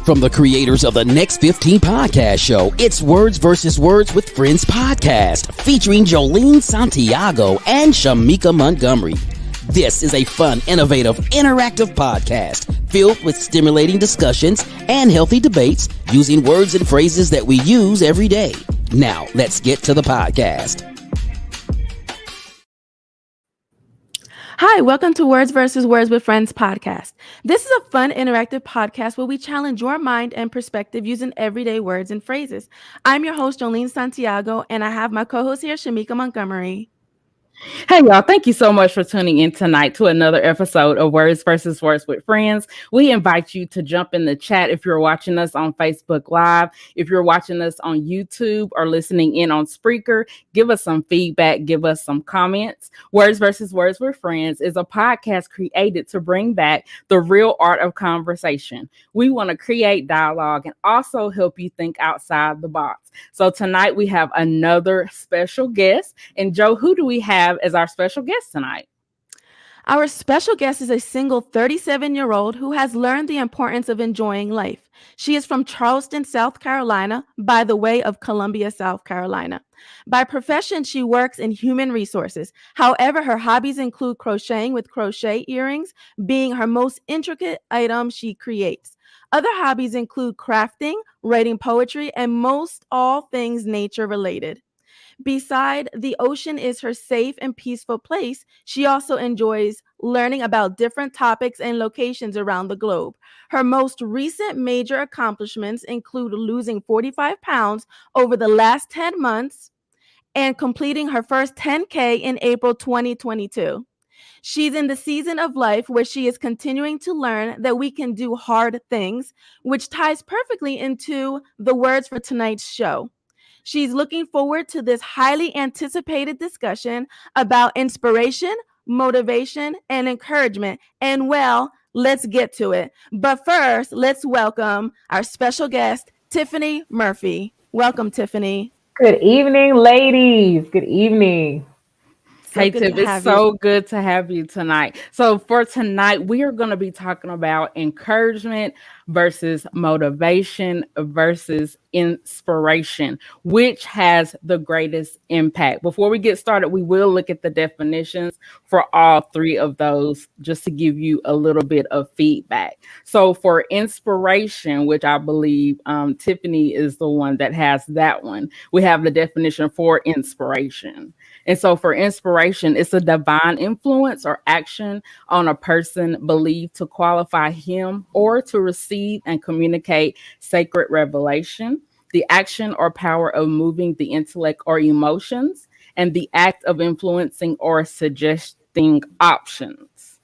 From the creators of the Next 15 podcast show, it's Words vs. Words with Friends podcast, featuring Joeleen Santiago and Shemeka Montgomery. This is a fun, innovative, interactive podcast filled with stimulating discussions and healthy debates using words and phrases that we use every day. Now, let's get to the podcast. Hi, welcome to Words vs. Words with Friends podcast. This is a fun, interactive podcast where we challenge your mind and perspective using everyday words and phrases. I'm your host, Joeleen Santiago, and I have my co-host here, Shemeka Montgomery. Hey, y'all. Thank you so much for tuning in tonight to another episode of Words vs. Words with Friends. We invite you to jump in the chat if you're watching us on Facebook Live, if you're watching us on YouTube or listening in on Spreaker. Give us some feedback, give us some comments. Words vs. Words with Friends is a podcast created to bring back the real art of conversation. We want to create dialogue and also help you think outside the box. So tonight we have another special guest. And Joe, who do we have as our special guest tonight? Our special guest is a single 37-year-old who has learned the importance of enjoying life. She is from Charleston, South Carolina, by the way of Columbia, South Carolina. By profession, she works in human resources. However, her hobbies include crocheting, with crochet earrings being her most intricate item she creates. Other hobbies include crafting, writing poetry, and most all things nature related. Beside the ocean is her safe and peaceful place, she also enjoys learning about different topics and locations around the globe. Her most recent major accomplishments include losing 45 pounds over the last 10 months and completing her first 10K in April 2022. She's in the season of life where she is continuing to learn that we can do hard things, which ties perfectly into the words for tonight's show. She's looking forward to this highly anticipated discussion about inspiration, motivation, and encouragement. And well, let's get to it. But first, let's welcome our special guest, Tiffany Murphy. Welcome, Tiffany. Good evening, ladies. Good evening. Hey, Tiff, it's so good to have you tonight. So for tonight, we are going to be talking about encouragement versus motivation versus inspiration, which has the greatest impact. Before we get started, we will look at the definitions for all three of those just to give you a little bit of feedback. So for inspiration, which I believe Tiffany is the one that has that one, we have the definition for inspiration. And so for inspiration, it's a divine influence or action on a person believed to qualify him or to receive and communicate sacred revelation, the action or power of moving the intellect or emotions, and the act of influencing or suggesting options.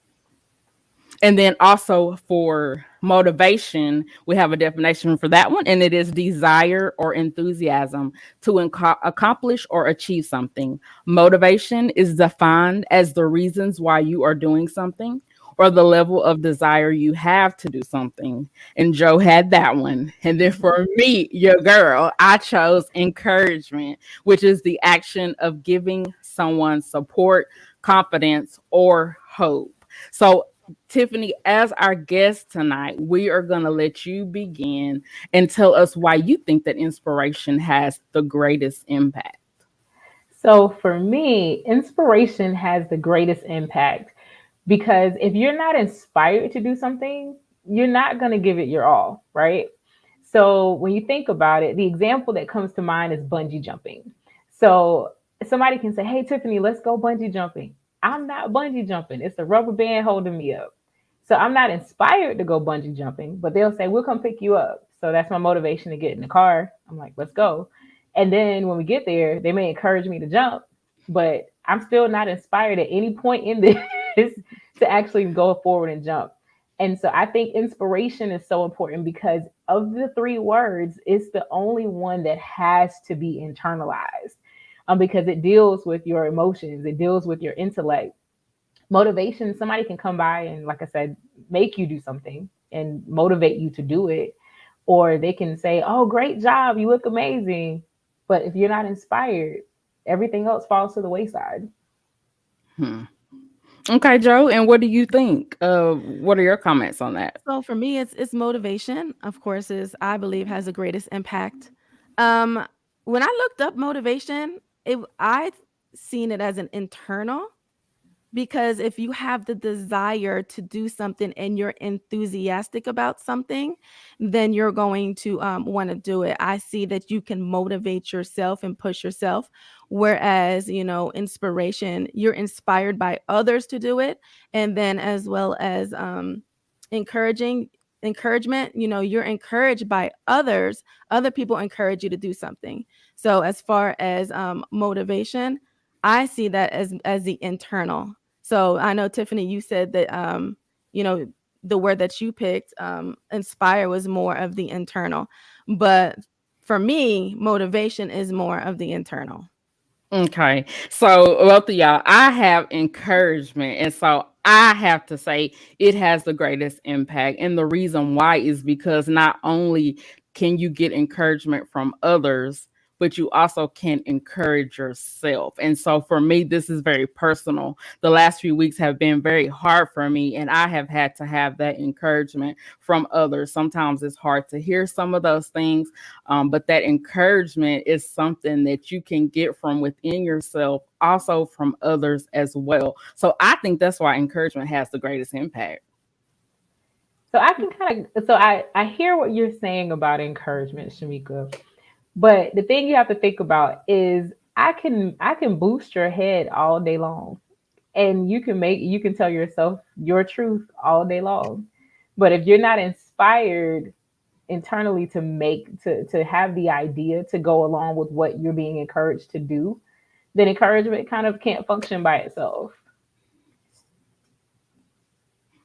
And then also for motivation, we have a definition for that one, and it is desire or enthusiasm to accomplish or achieve something. Motivation is defined as the reasons why you are doing something or the level of desire you have to do something. And Joe had that one. And then for me, your girl, I chose encouragement, which is the action of giving someone support, confidence, or hope. So Tiffany, as our guest tonight, we are going to let you begin and tell us why you think that inspiration has the greatest impact. So for me, inspiration has the greatest impact because if you're not inspired to do something, you're not going to give it your all, right? So when you think about it, the example that comes to mind is bungee jumping. So somebody can say, hey, Tiffany, let's go bungee jumping. I'm not bungee jumping. It's the rubber band holding me up. So I'm not inspired to go bungee jumping, but they'll say, we'll come pick you up. So that's my motivation to get in the car. I'm like, let's go. And then when we get there, they may encourage me to jump, but I'm still not inspired at any point in this to actually go forward and jump. And so I think inspiration is so important because of the three words, it's the only one that has to be internalized. Because it deals with your emotions, it deals with your intellect. Motivation, somebody can come by and, like I said, make you do something and motivate you to do it. Or they can say, oh, great job, you look amazing. But if you're not inspired, everything else falls to the wayside. Okay, Joe, and what do you think? What are your comments on that? So for me, it's motivation. Of course, is I believe has the greatest impact. Um, when I looked up motivation, I seen it as an internal, because if you have the desire to do something and you're enthusiastic about something, then you're going to want to do it. I see that you can motivate yourself and push yourself. Whereas, inspiration, you're inspired by others to do it. And then as well as encouraging encouragement, you're encouraged by others. Other people encourage you to do something. So as far as motivation, I see that as the internal. So I know, Tiffany, you said that you know the word that you picked, inspire, was more of the internal, but for me, motivation is more of the internal. Okay. So both of y'all, I have encouragement. And so I have to say it has the greatest impact. And the reason why is because not only can you get encouragement from others, but you also can encourage yourself. And so for me, this is very personal. The last few weeks have been very hard for me, and I have had to have that encouragement from others. Sometimes it's hard to hear some of those things, but that encouragement is something that you can get from within yourself, also from others as well. So I think that's why encouragement has the greatest impact. So I hear what you're saying about encouragement, Shemeka. But the thing you have to think about is I can boost your head all day long, and you can tell yourself your truth all day long. But if you're not inspired internally to have the idea to go along with what you're being encouraged to do, then encouragement kind of can't function by itself.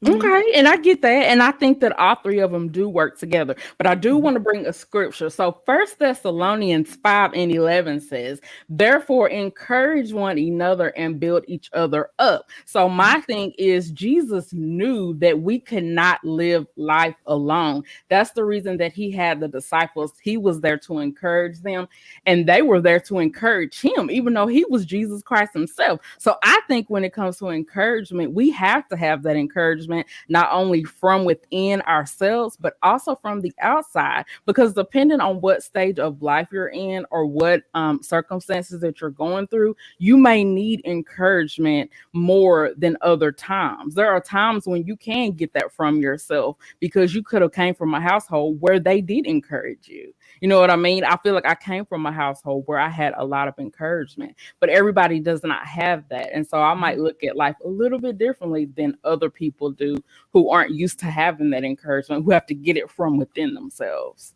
Okay, and I get that, and I think that all three of them do work together. But I do want to bring a scripture. So First Thessalonians 5:11 says, "Therefore encourage one another and build each other up." So my thing is, Jesus knew that we could not live life alone. That's the reason that he had the disciples. He was there to encourage them, and they were there to encourage him, even though he was Jesus Christ himself. So I think when it comes to encouragement, we have to have that encouragement not only from within ourselves, but also from the outside. Because depending on what stage of life you're in or what circumstances that you're going through, you may need encouragement more than other times. There are times when you can get that from yourself because you could have came from a household where they did encourage you. You know what I mean? I feel like I came from a household where I had a lot of encouragement, but everybody does not have that. And so I might look at life a little bit differently than other people do who aren't used to having that encouragement, who have to get it from within themselves.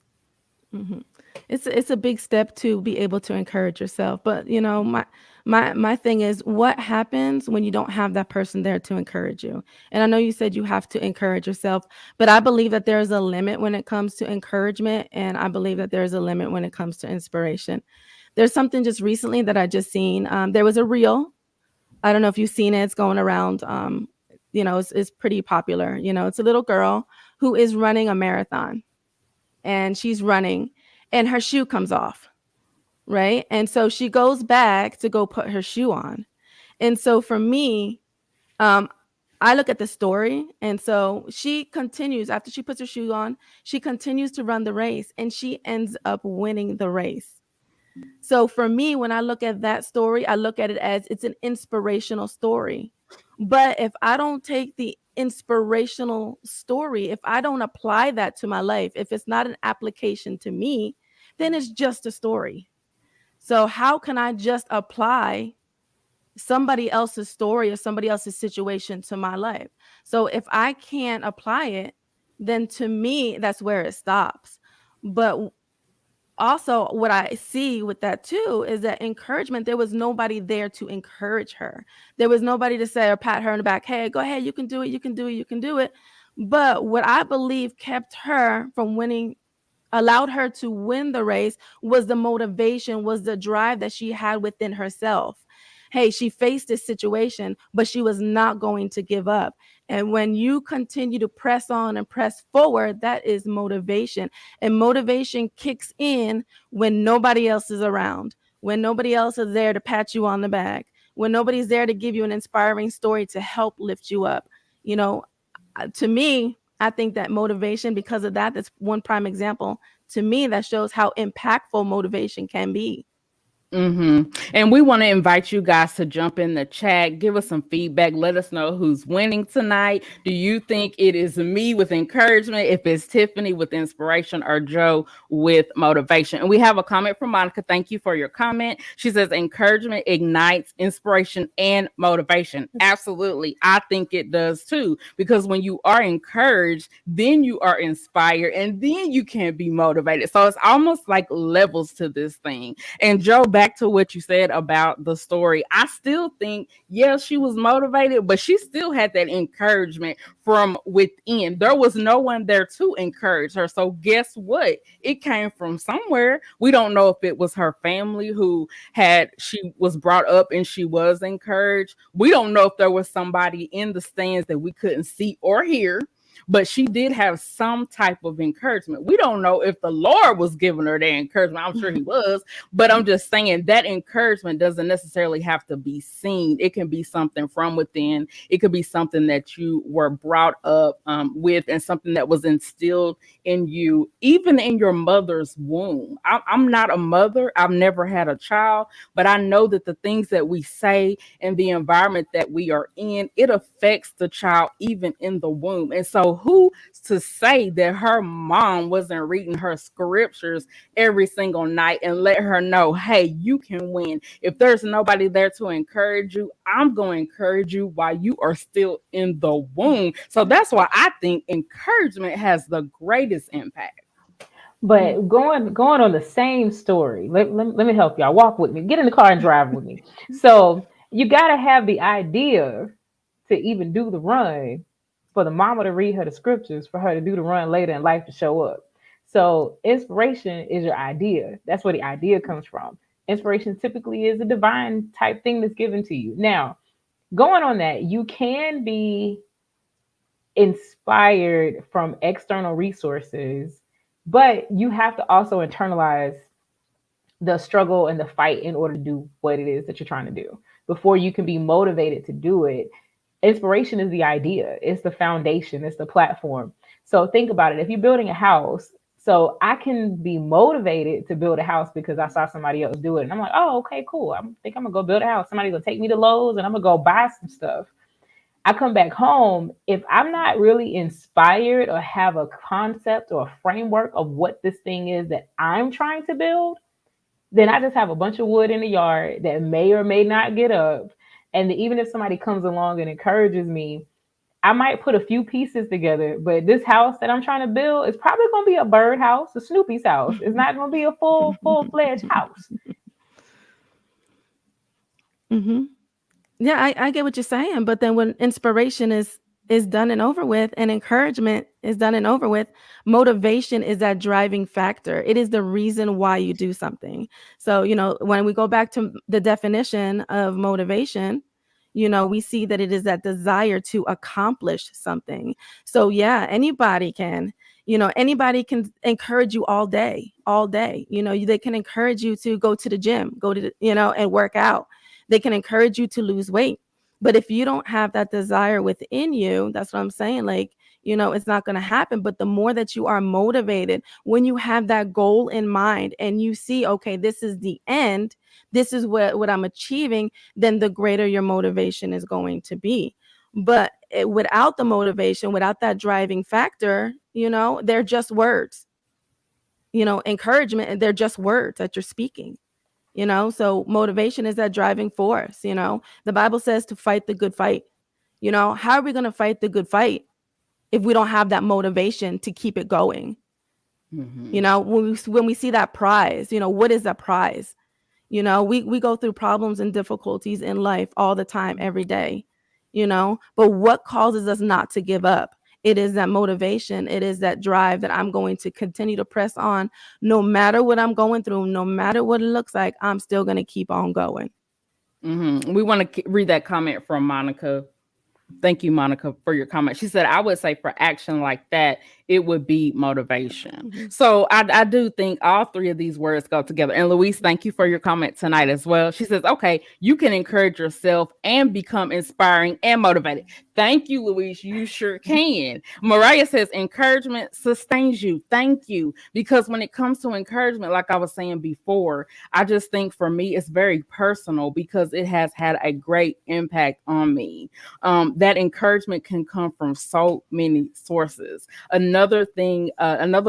Mm-hmm. It's a big step to be able to encourage yourself. But my thing is, what happens when you don't have that person there to encourage you? And I know you said you have to encourage yourself, but I believe that there's a limit when it comes to encouragement, and I believe that there's a limit when it comes to inspiration. There's something just recently that I just seen. There was a reel. I don't know if you've seen it. It's going around. It's pretty popular. It's a little girl who is running a marathon, and she's running, and her shoe comes off, right? And so she goes back to go put her shoe on. And so for me, I look at the story, and so she continues, after she puts her shoe on, she continues to run the race, and she ends up winning the race. So for me, when I look at that story, I look at it as it's an inspirational story. But if I don't take the inspirational story, if I don't apply that to my life, if it's not an application to me, then it's just a story. So how can I just apply somebody else's story or somebody else's situation to my life? So if I can't apply it, then to me, that's where it stops. But also, what I see with that too is that encouragement, there was nobody there to encourage her. There was nobody to say or pat her on the back, hey, go ahead, you can do it, you can do it, you can do it. But what I believe kept her from winning, allowed her to win the race, was the motivation, was the drive that she had within herself. Hey, she faced this situation, but she was not going to give up. And when you continue to press on and press forward, that is motivation. And motivation kicks in when nobody else is around, when nobody else is there to pat you on the back, when nobody's there to give you an inspiring story to help lift you up. To me, I think that motivation, because of that, that's one prime example to me that shows how impactful motivation can be. And we want to invite you guys to jump in the chat, give us some feedback, let us know who's winning tonight. Do you think it is me with encouragement, if it's Tiffany with inspiration, or Joe with motivation? And we have a comment from Monica. Thank you for your comment. She says encouragement ignites inspiration and motivation. Absolutely. I think it does too, because when you are encouraged, then you are inspired, and then you can be motivated. So it's almost like levels to this thing. And Joe, back to what you said about the story, I still think, yeah, she was motivated, but she still had that encouragement from within. There was no one there to encourage her. So guess what? It came from somewhere. We don't know if it was her family she was brought up and she was encouraged. We don't know if there was somebody in the stands that we couldn't see or hear, but she did have some type of encouragement. We don't know if the Lord was giving her that encouragement. I'm sure he was, but I'm just saying that encouragement doesn't necessarily have to be seen. It can be something from within. It could be something that you were brought up with, and something that was instilled in you, even in your mother's womb. I'm not a mother. I've never had a child, but I know that the things that we say and the environment that we are in, it affects the child even in the womb. And so who to say that her mom wasn't reading her scriptures every single night and let her know, hey, you can win. If there's nobody there to encourage you, I'm going to encourage you while you are still in the womb. So that's why I think encouragement has the greatest impact. But going on the same story, let me help y'all. Walk with me. Get in the car and drive with me. So you got to have the idea to even do the run, for the mama to read her the scriptures, for her to do the run later in life to show up. So inspiration is your idea. That's where the idea comes from. Inspiration typically is a divine type thing that's given to you. Now, going on that, you can be inspired from external resources, but you have to also internalize the struggle and the fight in order to do what it is that you're trying to do before you can be motivated to do it. Inspiration is the idea. It's the foundation. It's the platform. So think about it. If you're building a house, so I can be motivated to build a house because I saw somebody else do it. And I'm like, oh, okay, cool. I think I'm going to go build a house. Somebody's going to take me to Lowe's and I'm going to go buy some stuff. I come back home. If I'm not really inspired or have a concept or a framework of what this thing is that I'm trying to build, then I just have a bunch of wood in the yard that may or may not get up. And even if somebody comes along and encourages me, I might put a few pieces together, but this house that I'm trying to build is probably going to be a bird house, a Snoopy's house. It's not going to be a full-fledged house. Mm-hmm. Yeah, I get what you're saying. But then when inspiration is done and over with, and encouragement is done and over with, motivation is that driving factor. It is the reason why you do something. So, when we go back to the definition of motivation, we see that it is that desire to accomplish something. So yeah, anybody can encourage you all day. They can encourage you to go to the gym, and work out. They can encourage you to lose weight. But if you don't have that desire within you, that's what I'm saying. It's not going to happen. But the more that you are motivated, when you have that goal in mind and you see, okay, this is the end, this is what I'm achieving, then the greater your motivation is going to be. But without the motivation, without that driving factor, they're just words. Encouragement, they're just words that you're speaking. So motivation is that driving force. The Bible says to fight the good fight. How are we going to fight the good fight if we don't have that motivation to keep it going? Mm-hmm. When we see that prize, what is that prize? We go through problems and difficulties in life all the time, every day, but what causes us not to give up? It is that motivation. It is that drive that I'm going to continue to press on no matter what I'm going through, no matter what it looks like. I'm still going to keep on going. Mm-hmm. We want to read that comment from Monica. Thank you, Monica, for your comment. She said, I would say for action like that, it would be motivation. So I do think all three of these words go together. And Louise, thank you for your comment tonight as well. She says, okay, you can encourage yourself and become inspiring and motivated. Thank you, Louise. You sure can. Mariah says, encouragement sustains you. Thank you. Because when it comes to encouragement, like I was saying before, I just think for me, it's very personal because it has had a great impact on me. That encouragement can come from so many sources. Another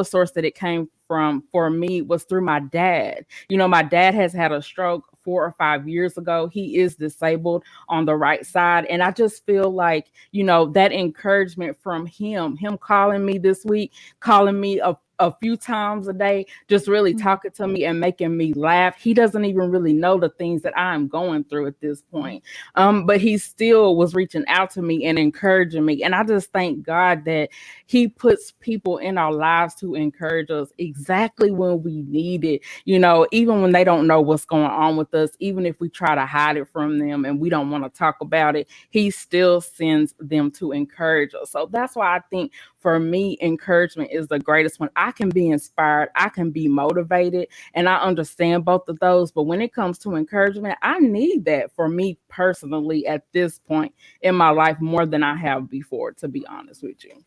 source that it came from for me was through my dad. My dad has had a stroke 4 or 5 years ago. He is disabled on the right side. And I just feel like, that encouragement from him calling me this week, calling me a few times a day, just really talking to me and making me laugh. He doesn't even really know the things that I'm going through at this point. But he still was reaching out to me and encouraging me. And I just thank God that he puts people in our lives to encourage us exactly when we need it, even when they don't know what's going on with us, even if we try to hide it from them and we don't want to talk about it, he still sends them to encourage us. So that's why I think for me, encouragement is the greatest one. I can be inspired, I can be motivated, and I understand both of those. But when it comes to encouragement, I need that for me personally at this point in my life more than I have before, to be honest with you.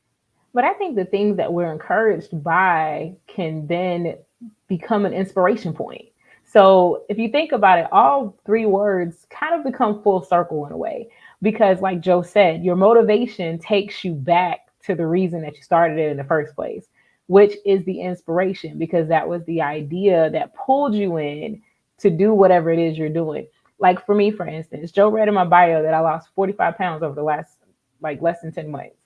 But I think the things that we're encouraged by can then become an inspiration point. So if you think about it, all three words kind of become full circle in a way, because like Joe said, your motivation takes you back to the reason that you started it in the first place, which is the inspiration, because that was the idea that pulled you in to do whatever it is you're doing. Like for me, for instance, Joe read in my bio that I lost 45 pounds over the last, less than 10 months.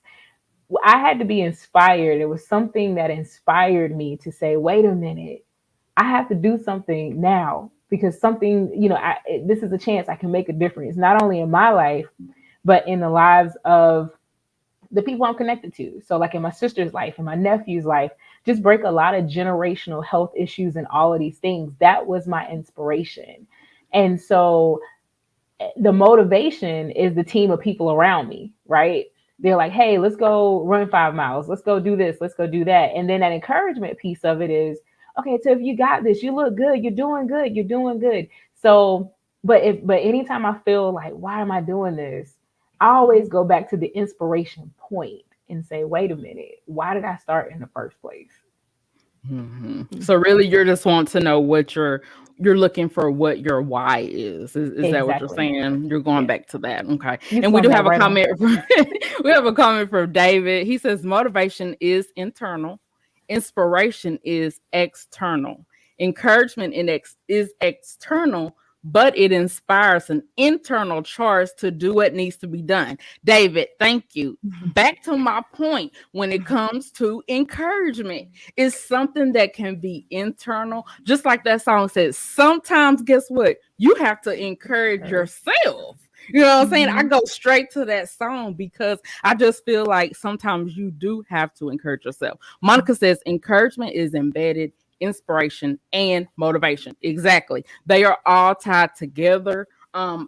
I had to be inspired. It was something that inspired me to say, wait a minute, I have to do something now, because something, this is a chance I can make a difference, not only in my life, but in the lives of the people I'm connected to. So like in my sister's life and my nephew's life, just break a lot of generational health issues and all of these things. That was my inspiration. And so the motivation is the team of people around me, right? They're like, hey, let's go run 5 miles. Let's go do this. Let's go do that. And then that encouragement piece of it is, okay, Tiff, you got this. You look good. You're doing good. You're doing good. So, but anytime I feel like, why am I doing this? I always go back to the inspiration point and say, wait a minute, why did I start in the first place? Mm-hmm. So really, you're just wanting to know what you're looking for, what your why is. Is exactly. That what you're saying? You're going back to that. Okay. And we do have a comment from, we have a comment from David. He says, motivation is internal. Inspiration is external. Encouragement is external, but it inspires an internal charge to do what needs to be done. David, thank you. Back to my point, when it comes to encouragement, it's something that can be internal. Just like that song says, sometimes guess what? You have to encourage yourself. You know what I'm saying? I go straight to that song because I just feel like sometimes you do have to encourage yourself. Monica says encouragement is embedded, inspiration and motivation. Exactly. They are all tied together. I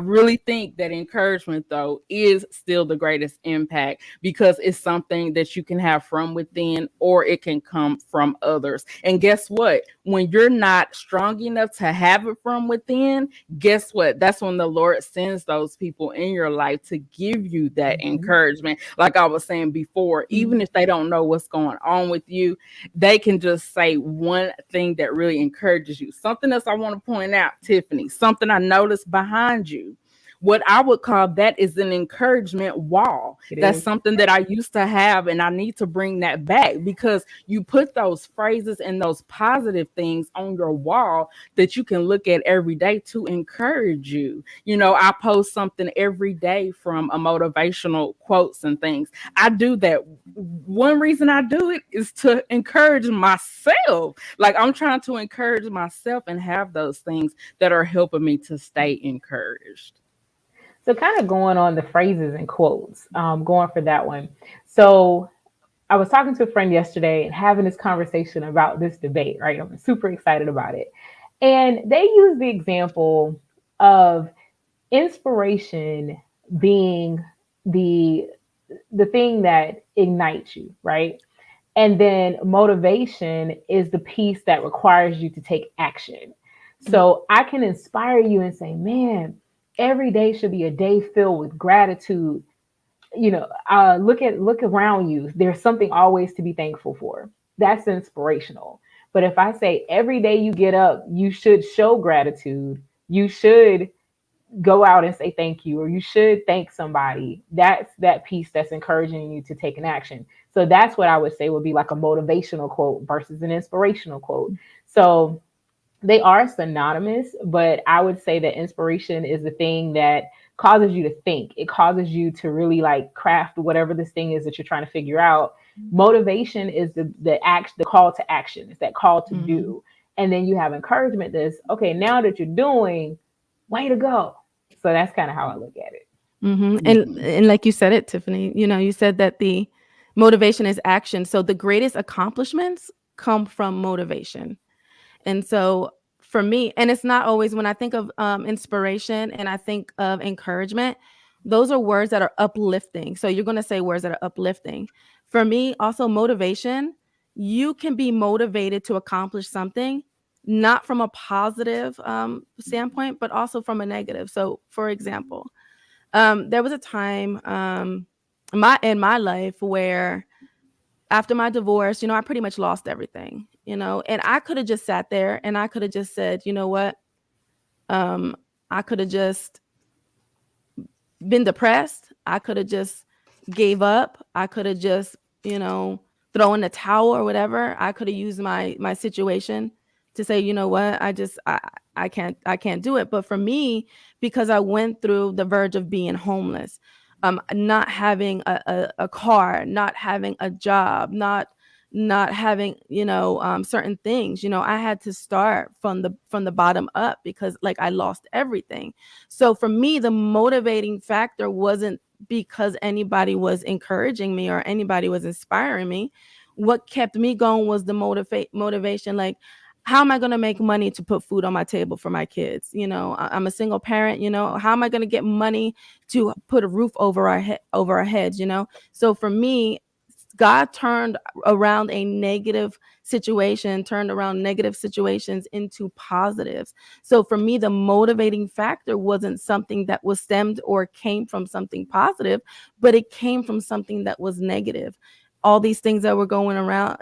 really think that encouragement, though, is still the greatest impact because it's something that you can have from within or it can come from others. And guess what? When you're not strong enough to have it from within, guess what? That's when the Lord sends those people in your life to give you that encouragement. Like I was saying before, even if they don't know what's going on with you, they can just say one thing that really encourages you. Something else I want to point out, Tiffany, something I noticed behind you. What I would call that is an encouragement wall. That's something that I used to have, and I need to bring that back because you put those phrases and those positive things on your wall that you can look at every day to encourage you. You know, I post something every day from a motivational quotes and things. I do that. One reason I do it is to encourage myself. Like I'm trying to encourage myself and have those things that are helping me to stay encouraged. So kind of going on the phrases and quotes, going for that one. So I was talking to a friend yesterday and having this conversation about this debate, right? I'm super excited about it. And they used the example of inspiration being the the thing that ignites you, right? And then motivation is the piece that requires you to take action. So I can inspire you and say, man, every day should be a day filled with gratitude. Look around you. There's something always to be thankful for. That's inspirational. But if I say every day you get up, you should show gratitude. You should go out and say thank you, or you should thank somebody. That's that piece that's encouraging you to take an action. So that's what I would say would be like a motivational quote versus an inspirational quote. So they are synonymous, but I would say that inspiration is the thing that causes you to think. It causes you to really like craft whatever this thing is that you're trying to figure out. Motivation is the call to action. It's that call to do. And then you have encouragement that's, okay, now that you're doing, way to go. So that's kind of how I look at it. And like you said it, Tiffany, you said that the motivation is action. So the greatest accomplishments come from motivation. And so for me, and it's not always, when I think of inspiration and I think of encouragement, those are words that are uplifting. So you're going to say words that are uplifting. For me, also motivation, you can be motivated to accomplish something, not from a positive standpoint, but also from a negative. So for example, there was a time in my life where after my divorce, I pretty much lost everything, and I could have just sat there and I could have just said, you know what? I could have just been depressed. I could have just gave up. I could have just, throw in the towel or whatever. I could have used my situation to say, you know what? I can't do it. But for me, because I went through the verge of being homeless, not having a car, not having a job, not having, certain things, I had to start from the bottom up because like I lost everything. So for me, the motivating factor wasn't because anybody was encouraging me or anybody was inspiring me. What kept me going was the motivation. Like, how am I going to make money to put food on my table for my kids? I'm a single parent, how am I going to get money to put a roof over our heads, So for me, God turned around negative situations into positives. So for me, the motivating factor wasn't something that was stemmed or came from something positive, but it came from something that was negative. All these things that were going around,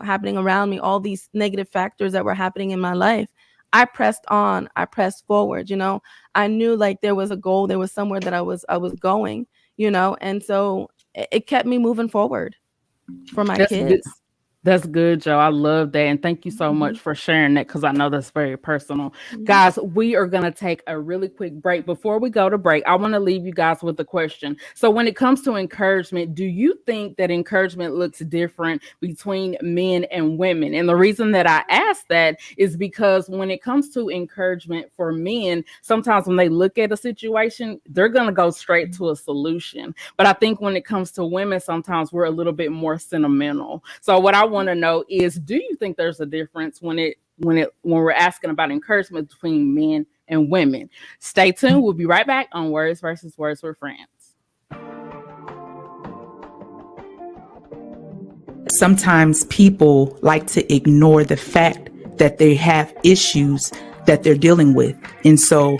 happening around me, all these negative factors that were happening in my life, I pressed on, I pressed forward, I knew like there was a goal, there was somewhere that I was going, and so it kept me moving forward for my kids. That's good, Joe. I love that. And thank you so much for sharing that, because I know that's very personal. Guys, we are going to take a really quick break. Before we go to break, I want to leave you guys with a question. So when it comes to encouragement, do you think that encouragement looks different between men and women? And the reason that I ask that is because when it comes to encouragement for men, sometimes when they look at a situation, they're going to go straight to a solution. But I think when it comes to women, sometimes we're a little bit more sentimental. So what I want to know is, do you think there's a difference when we're asking about encouragement between men and women? Stay tuned. We'll be right back on Words versus Words with Friends. Sometimes people like to ignore the fact that they have issues that they're dealing with. And so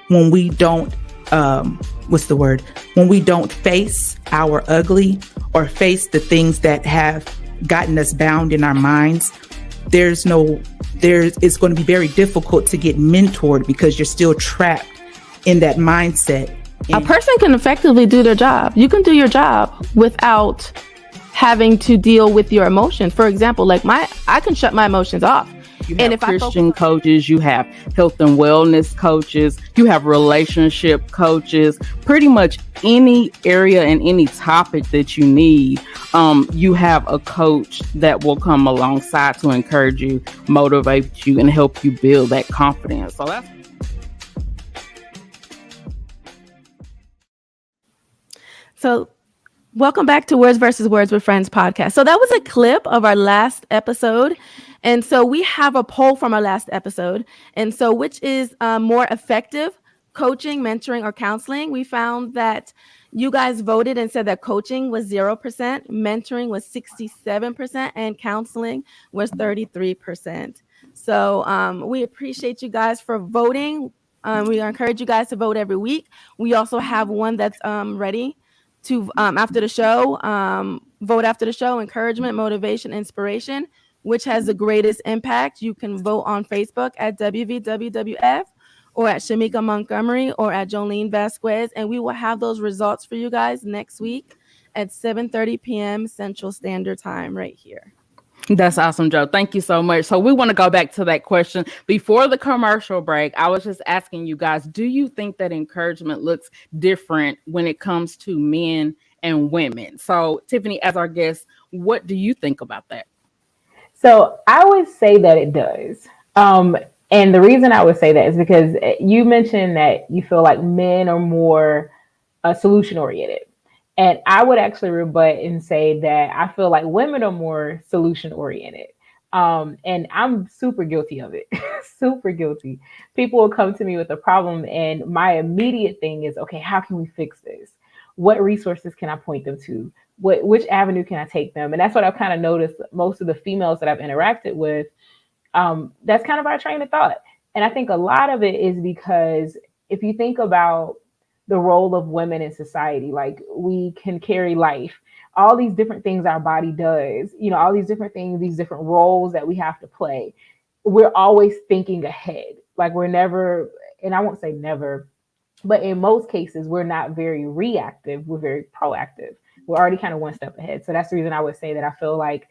when we don't, when we don't face our ugly or face the things that have gotten us bound in our minds, it's going to be very difficult to get mentored because you're still trapped in that mindset. A person can effectively do their job. You can do your job without having to deal with your emotions. For example, like I can shut my emotions off. You have Christian coaches, you have health and wellness coaches, you have relationship coaches, pretty much any area and any topic that you need. You have a coach that will come alongside to encourage you, motivate you, and help you build that confidence. So welcome back to Words versus Words with Friends podcast. So that was a clip of our last episode. And so we have a poll from our last episode. And so which is more effective coaching, mentoring, or counseling, we found that you guys voted and said that coaching was 0%, mentoring was 67%, and counseling was 33%. So we appreciate you guys for voting. We encourage you guys to vote every week. We also have one that's ready to after the show, vote after the show, encouragement, motivation, inspiration, which has the greatest impact. You can vote on Facebook at WvWWF or at Shemeka Montgomery or at Joeleen Vasquez, and we will have those results for you guys next week at 7:30 p.m. Central Standard Time right here. That's awesome, Joe. Thank you so much. So we want to go back to that question before the commercial break. I was just asking you guys, do you think that encouragement looks different when it comes to men and women? So Tiffany, as our guest, what do you think about that? So I would say that it does. And the reason I would say that is because you mentioned that you feel like men are more solution oriented. And I would actually rebut and say that I feel like women are more solution oriented. And I'm super guilty of it. Super guilty. People will come to me with a problem and my immediate thing is, okay, how can we fix this? What resources can I point them to? Which avenue can I take them? And that's what I've kind of noticed most of the females that I've interacted with. That's kind of our train of thought. And I think a lot of it is because if you think about the role of women in society, like we can carry life, all these different things our body does, all these different things, these different roles that we have to play. We're always thinking ahead. Like we're never, and I won't say never, but in most cases, we're not very reactive. We're very proactive. We're already kind of one step ahead. So that's the reason I would say that I feel like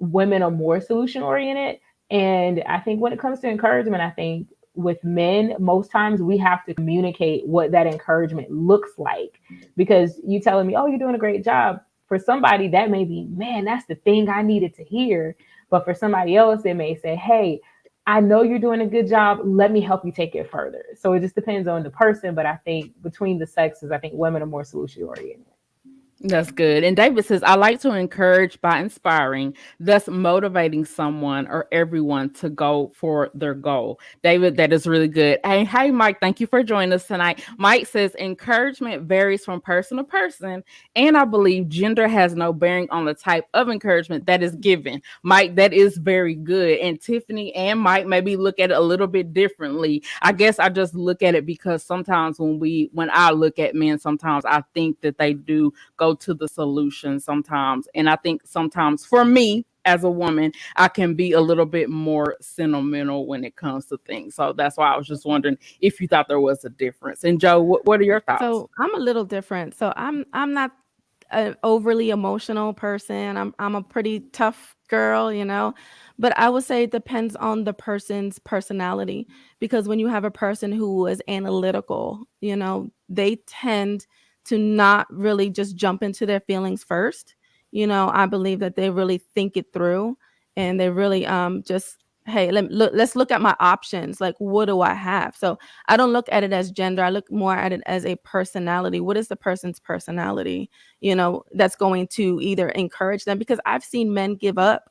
women are more solution oriented. And I think when it comes to encouragement, I think with men, most times we have to communicate what that encouragement looks like, because you telling me, oh, you're doing a great job. For somebody that may be, man, that's the thing I needed to hear. But for somebody else, it may say, hey, I know you're doing a good job. Let me help you take it further. So it just depends on the person. But I think between the sexes, I think women are more solution oriented. That's good. And David says, I like to encourage by inspiring, thus motivating someone or everyone to go for their goal. David, that is really good. Hey, Mike, thank you for joining us tonight. Mike says, encouragement varies from person to person, and I believe gender has no bearing on the type of encouragement that is given. Mike, that is very good. And Tiffany and Mike maybe look at it a little bit differently. I guess I just look at it because sometimes when I look at men, sometimes I think that they do go to the solution sometimes. And I think sometimes for me as a woman, I can be a little bit more sentimental when it comes to things. So that's why I was just wondering if you thought there was a difference. And Joe, what are your thoughts? So I'm a little different. So I'm not an overly emotional person. I'm a pretty tough girl, but I would say it depends on the person's personality, because when you have a person who is analytical, they tend to not really just jump into their feelings first. I believe that they really think it through, and they really just, hey, let's look at my options. Like, what do I have? So I don't look at it as gender. I look more at it as a personality. What is the person's personality, that's going to either encourage them? Because I've seen men give up.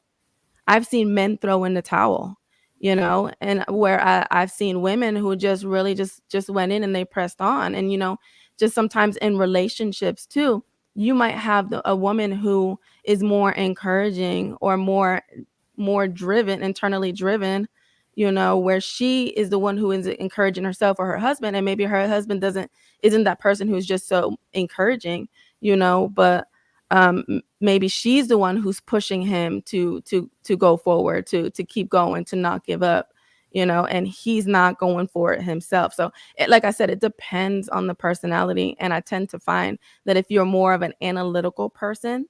I've seen men throw in the towel, and where I've seen women who just really just went in and they pressed on. And, just sometimes in relationships too, you might have a woman who is more encouraging or more driven, internally driven, where she is the one who is encouraging herself or her husband, and maybe her husband isn't that person who's just so encouraging, but maybe she's the one who's pushing him to go forward, to keep going, to not give up, and he's not going for it himself. So like I said, it depends on the personality. And I tend to find that if you're more of an analytical person,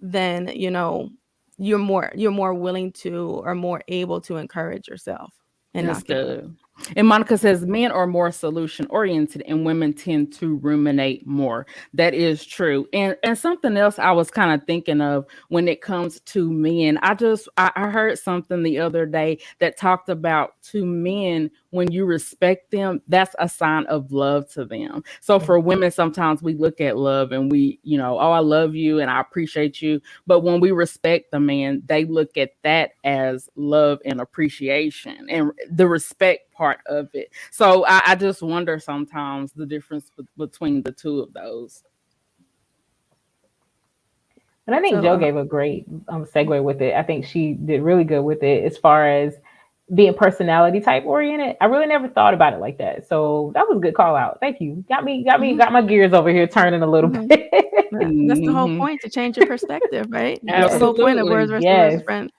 then, you're more willing to or more able to encourage yourself. And that's good. And Monica says men are more solution oriented and women tend to ruminate more. That is true. And something else I was kind of thinking of when it comes to men, I heard something the other day that talked about to men, when you respect them, that's a sign of love to them. So for women, sometimes we look at love and we, oh, I love you and I appreciate you. But when we respect the man, they look at that as love and appreciation. And the respect part of it. So I just wonder sometimes the difference between the two of those. And I think Joe gave a great segue with it. I think she did really good with it as far as being personality type oriented. I really never thought about it like that. So that was a good call out. Thank you. Got my gears over here turning a little bit. That's the whole point, to change your perspective, right? Absolutely. That's the whole point of Words versus Words, friends.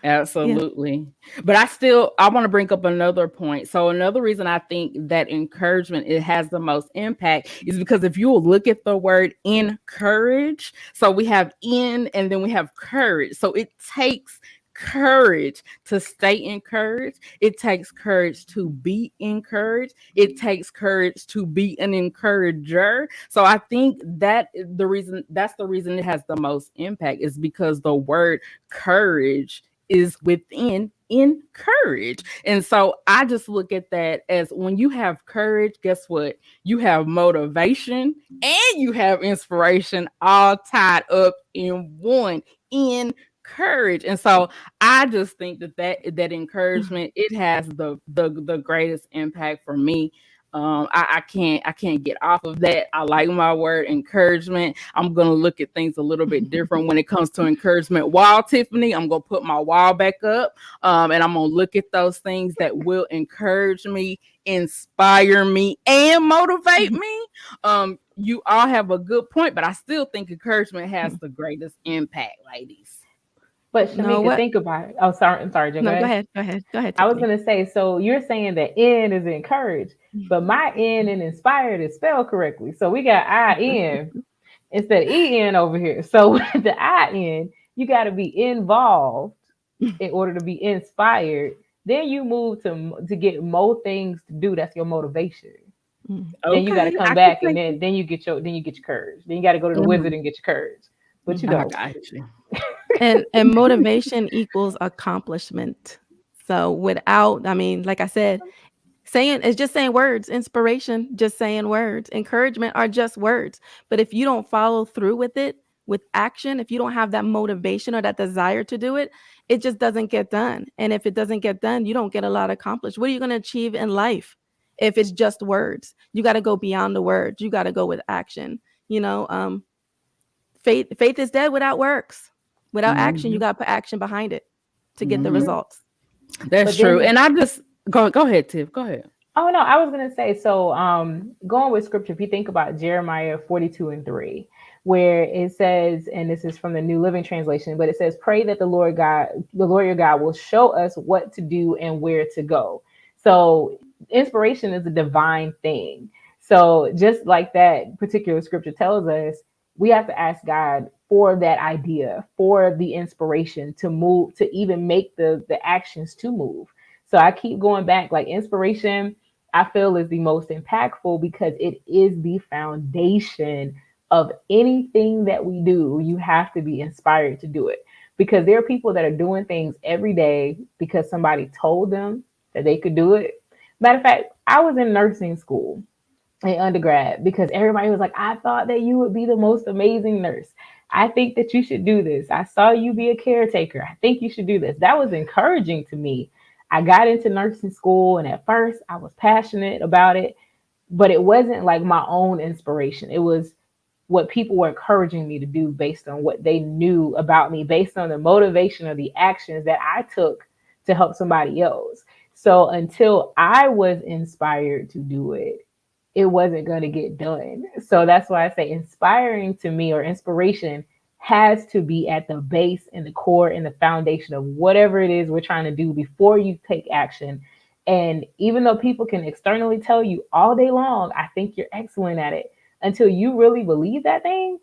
Absolutely. Yeah. But I want to bring up another point. So another reason I think that encouragement, it has the most impact, is because if you will look at the word encourage, so we have in and then we have courage. So it takes courage to stay encouraged. It takes courage to be encouraged. It takes courage to be an encourager. So I think that's the reason it has the most impact, is because the word courage is within encourage. And so I just look at that as, when you have courage, guess what? You have motivation and you have inspiration all tied up in one, encourage. And so I just think that encouragement, it has the greatest impact for me. I can't get off of that. I like my word encouragement. I'm gonna look at things a little bit different when it comes to encouragement. While Tiffany, I'm gonna put my wall back up, and I'm gonna look at those things that will encourage me, inspire me, and motivate me. You all have a good point, but I still think encouragement has the greatest impact, ladies. But Shemeka, think about it. Oh, sorry. I'm sorry, Joe. No, go ahead. Tiffany. I was going to say, so you're saying that N is encouraged, but my N in inspired is spelled correctly. So we got I-N instead of E-N over here. So with the I-N, you got to be involved in order to be inspired. Then you move to get more things to do. That's your motivation. Okay. Then you got to come back, and then you get your courage. Then you got to go to the wizard and get your courage. But you don't. And motivation equals accomplishment. So without, like I said, it's just saying words. Inspiration, just saying words. Encouragement are just words. But if you don't follow through with it, with action, if you don't have that motivation or that desire to do it, it just doesn't get done. And if it doesn't get done, you don't get a lot accomplished. What are you going to achieve in life if it's just words? You got to go beyond the words. You got to go with action. Faith is dead without works. Without action, you got to put action behind it to get the results. That's true. And I just go ahead, Tiff. Go ahead. Oh no, I was gonna say, so going with scripture, if you think about Jeremiah 42:3, where it says, and this is from the New Living Translation, but it says, pray that the Lord your God will show us what to do and where to go. So inspiration is a divine thing. So just like that particular scripture tells us, we have to ask God for that idea, for the inspiration to move, to even make the actions to move. So I keep going back, like inspiration, I feel, is the most impactful because it is the foundation of anything that we do. You have to be inspired to do it, because there are people that are doing things every day because somebody told them that they could do it. Matter of fact, I was in nursing school in undergrad because everybody was like, I thought that you would be the most amazing nurse. I think that you should do this. I saw you be a caretaker. I think you should do this. That was encouraging to me. I got into nursing school, and at first I was passionate about it, but it wasn't like my own inspiration. It was what people were encouraging me to do based on what they knew about me, based on the motivation of the actions that I took to help somebody else. So until I was inspired to do it, it wasn't going to get done. So that's why I say inspiring to me, or inspiration, has to be at the base and the core and the foundation of whatever it is we're trying to do before you take action. And even though people can externally tell you all day long, I think you're excellent at it, until you really believe that thing,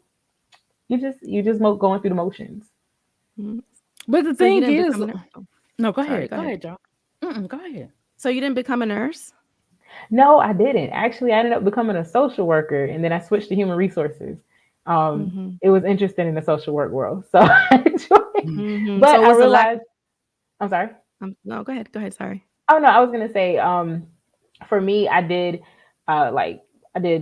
you're just going through the motions. But the thing is, no, go ahead. Go ahead, Joe. Go ahead. So you didn't become a nurse? No, I didn't. Actually, I ended up becoming a social worker, and then I switched to human resources. It was interesting in the social work world, so I enjoyed. But so I realized, I'm sorry. No, go ahead. Sorry. Oh no, I was gonna say, for me, I did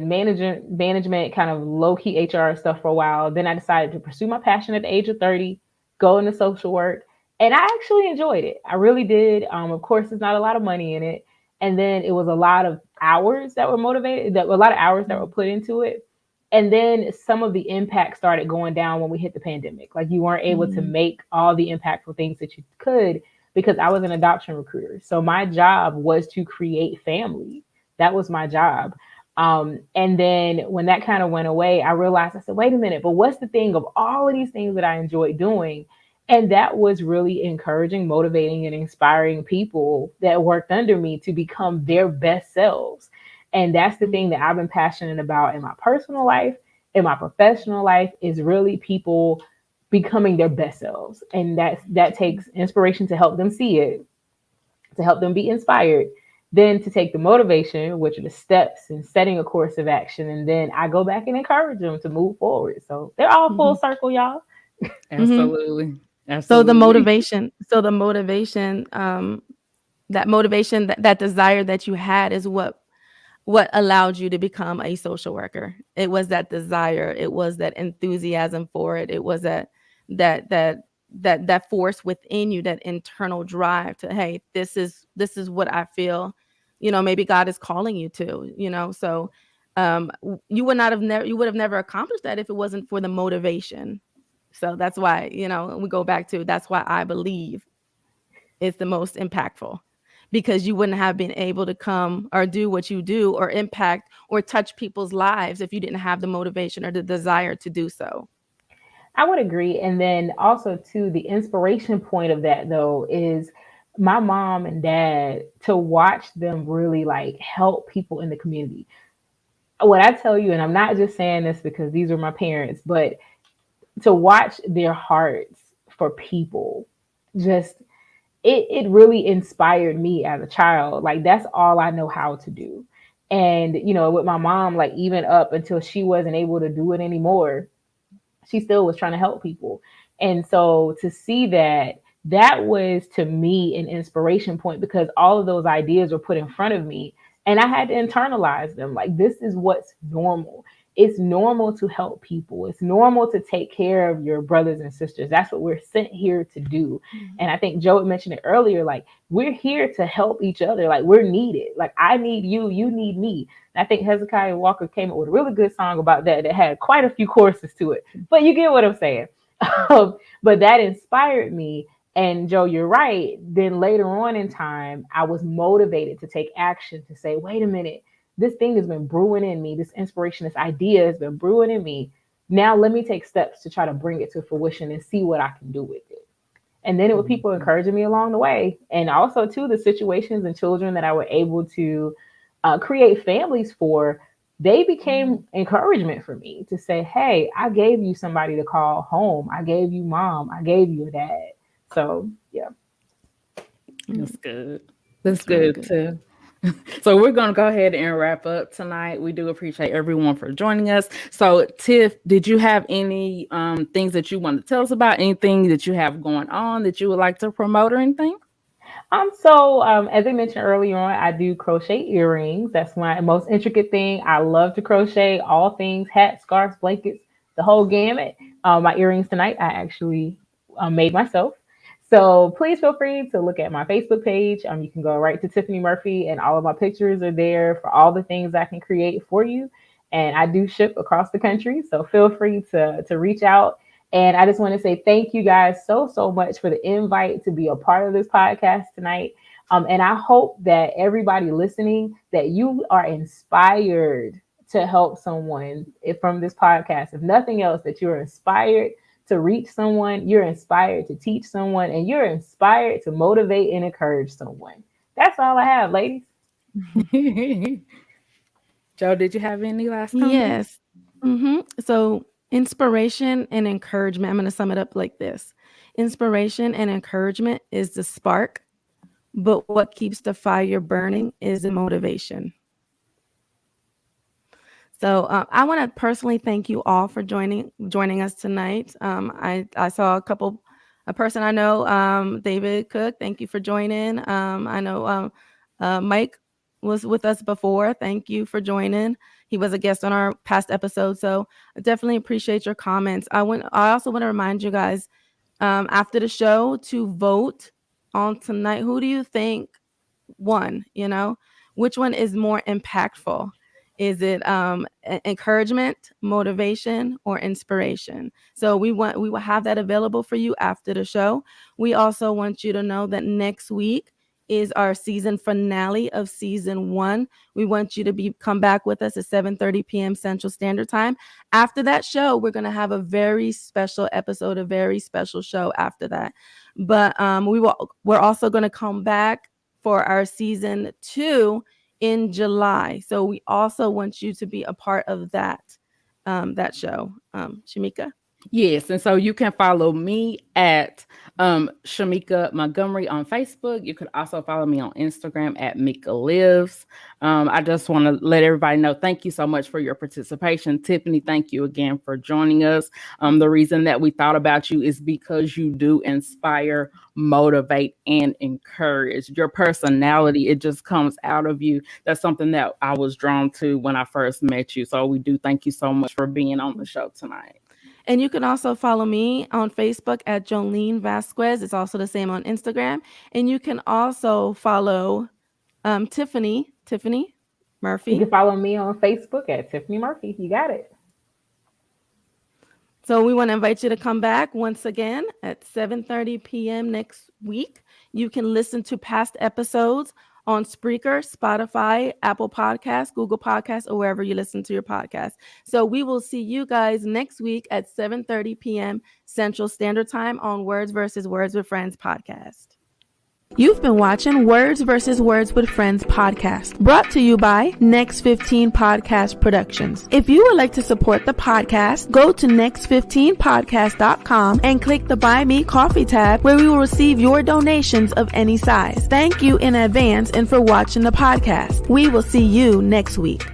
management, kind of low key HR stuff for a while. Then I decided to pursue my passion at the age of 30, go into social work, and I actually enjoyed it. I really did. Of course, there's not a lot of money in it. And then it was a lot of hours that were motivated, that a lot of hours that were put into it. And then some of the impact started going down when we hit the pandemic. Like you weren't able to make all the impactful things that you could because I was an adoption recruiter. So my job was to create family. That was my job. And then when that kind of went away, I realized, I said, wait a minute, but what's the thing of all of these things that I enjoyed doing? And that was really encouraging, motivating, and inspiring people that worked under me to become their best selves. And that's the thing that I've been passionate about in my personal life, in my professional life, is really people becoming their best selves. And that takes inspiration to help them see it, to help them be inspired, then to take the motivation, which are the steps and setting a course of action. And then I go back and encourage them to move forward. So they're all full circle, y'all. Absolutely. Absolutely. So the motivation, that motivation, that desire that you had is what allowed you to become a social worker. It was that desire. It was that enthusiasm for it. It was that force within you, that internal drive to, hey, this is what I feel, maybe God is calling you to, so you would have never accomplished that if it wasn't for the motivation. So that's why, we go back to, that's why I believe it's the most impactful, because you wouldn't have been able to come or do what you do or impact or touch people's lives if you didn't have the motivation or the desire to do so. I would agree. And then also too, the inspiration point of that though is my mom and dad, to watch them really like help people in the community. What I tell you, and I'm not just saying this because these are my parents, but to watch their hearts for people, just it really inspired me as a child. Like that's all I know how to do. And with my mom, like even up until she wasn't able to do it anymore, she still was trying to help people. And so to see that was to me an inspiration point, because all of those ideas were put in front of me and I had to internalize them. Like, this is what's normal. It's normal to help people. It's normal to take care of your brothers and sisters. That's what we're sent here to do. Mm-hmm. And I think Joe mentioned it earlier, like we're here to help each other. Like we're needed. Like I need you, you need me. And I think Hezekiah Walker came up with a really good song about that had quite a few choruses to it. But you get what I'm saying. But that inspired me. And Joe, you're right. Then later on in time, I was motivated to take action, to say, wait a minute, this thing has been brewing in me. This inspiration, this idea has been brewing in me. Now let me take steps to try to bring it to fruition and see what I can do with it. And then it was people encouraging me along the way. And also too, the situations and children that I were able to create families for, they became encouragement for me to say, hey, I gave you somebody to call home. I gave you mom. I gave you a dad. So, yeah. That's good. That's good too. So we're going to go ahead and wrap up tonight. We do appreciate everyone for joining us. So Tiff, did you have any things that you want to tell us about? Anything that you have going on that you would like to promote or anything? So as I mentioned earlier on, I do crochet earrings. That's my most intricate thing. I love to crochet all things, hats, scarves, blankets, the whole gamut. My earrings tonight, I actually made myself. So please feel free to look at my Facebook page. You can go right to Tiffany Murphy and all of my pictures are there for all the things I can create for you. And I do ship across the country. So feel free to reach out. And I just want to say thank you guys so much for the invite to be a part of this podcast tonight. And I hope that everybody listening, that you are inspired to help someone from this podcast. If nothing else, that you're inspired to reach someone, you're inspired to teach someone, and you're inspired to motivate and encourage someone. That's all I have, ladies. Joe, did you have any last comments? Yes. Mm-hmm. So inspiration and encouragement, I'm going to sum it up like this. Inspiration and encouragement is the spark, but what keeps the fire burning is the motivation. So I want to personally thank you all for joining us tonight. I saw a person I know, David Cook. Thank you for joining. I know Mike was with us before. Thank you for joining. He was a guest on our past episode. So I definitely appreciate your comments. I also want to remind you guys after the show to vote on tonight. Who do you think won? which one is more impactful? Is it encouragement, motivation, or inspiration? So we will have that available for you after the show. We also want you to know that next week is our season finale of season 1. We want you to come back with us at 7:30 p.m. Central Standard Time. After that show, we're going to have a very special episode, a very special show after that. But we're also going to come back for our season 2 in July. So we also want you to be a part of that show. Shemeka? Yes, and so you can follow me at Shemeka Montgomery on Facebook. You could also follow me on Instagram at Mika Lives. I just want to let everybody know, thank you so much for your participation. Tiffany, thank you again for joining us. The reason that we thought about you is because you do inspire, motivate, and encourage. Your personality, it just comes out of you. That's something that I was drawn to when I first met you. So we do thank you so much for being on the show tonight. And you can also follow me on Facebook at Joeleen Vasquez. It's also the same on Instagram. And you can also follow Tiffany Murphy. You can follow me on Facebook at Tiffany Murphy. You got it. So we want to invite you to come back once again at 7:30 p.m. next week. You can listen to past episodes on Spreaker, Spotify, Apple Podcasts, Google Podcasts, or wherever you listen to your podcast. So we will see you guys next week at 7:30 p.m. Central Standard Time on Words vs. Words with Friends podcast. You've been watching Words vs. Words with Friends podcast, brought to you by Next 15 Podcast Productions. If you would like to support the podcast, go to next15podcast.com and click the Buy Me Coffee tab, where we will receive your donations of any size. Thank you in advance and for watching the podcast. We will see you next week.